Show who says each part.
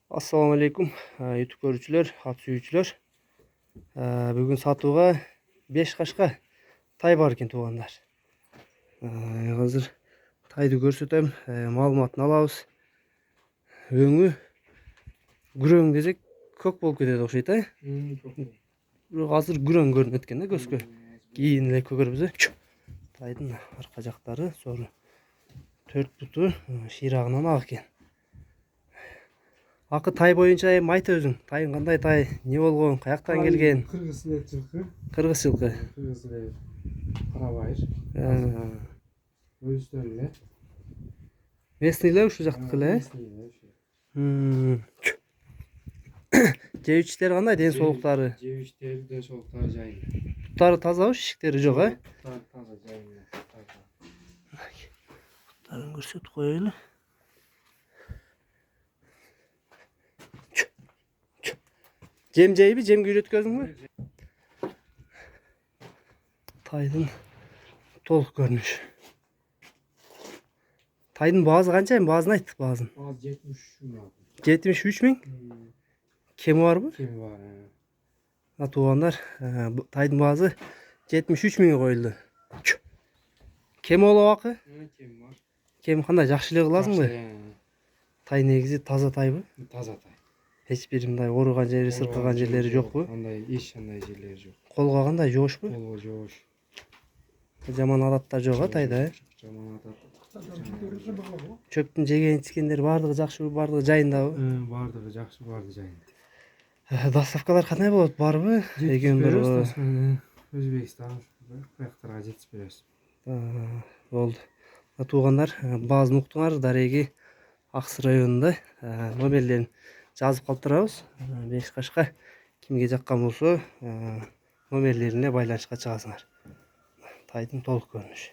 Speaker 1: Assalamu alaikum YouTube görүүчүлөр, ат сүйүүчүлөр. Бүгүн сатууга 5 кашка тай бар экен туугандар. Азыр тайды көрсөтөм, маалыматын алабыз. Өңү күрөң десек көк болуп кетет окшойт, Бирок азыр күрөң көрүнөт экен да көзгө. Кийин эле көрөрбүз. Тайдын арка жактары сору 4 буту ширагынан ак экен. Акы тай боюнча эми айт өзүң. Тайың кандай тай, не болгон, каяктан келген?
Speaker 2: Кыргыз жылкы.
Speaker 1: Кыргыз жылкы.
Speaker 2: Кыргыз карабайыр. Өздөрү эле.
Speaker 1: Местный эле ушу жактыкы эле. Жебичтери кандай, ден соолуктары?
Speaker 2: Жебичтери ден соолуктары жайында.
Speaker 1: Буттары тазабы, шишиктери жок,
Speaker 2: Буттары таза жайында.
Speaker 1: Буттарын көрсөтүп коелу. Жем жейби, жемге үйрөткөзүңбү? Тайдын толук көрүнүшү. Тайдын баазы канча? Баазын айт, баазын.
Speaker 2: Баазы 73 миң.
Speaker 1: 73 миң? Кеми барбы?
Speaker 2: Кеми бар.
Speaker 1: Туугандар, тайдын баазы 73 миңге коюлду. Кем болобу акы?
Speaker 2: Кеми бар.
Speaker 1: Кем кандай, жакшы эле кыласыңбы? Тай негизи таза тайбы?
Speaker 2: Таза тай.
Speaker 1: Эч бир мындай ооруган жери, сыркыган жерлери жокпу?
Speaker 2: Андай эч кандай жерлери жок.
Speaker 1: Колго кандай, жоошпу?
Speaker 2: Колго жоош.
Speaker 1: Жаман адаттар жок, тайда,
Speaker 2: Жаман адат.
Speaker 1: Чөптүн жеген ичкендери бардыгы жакшыбы, бардыгы жайындабы?
Speaker 2: Бардыгы жакшы, бардыгы жайында.
Speaker 1: Доставкалар кандай болот, барбы? Эгер бир
Speaker 2: Өзбекстан, каяктарга жетип беребиз.
Speaker 1: Болду. Туугандар, баазын уктуңар, дареги Аксы районунда номерлерин жазып калтырабыз. 5 кашка кимге жаккан болсо номерлерине байланышка чыгасыңар. Тайдын толук көрүнүшү.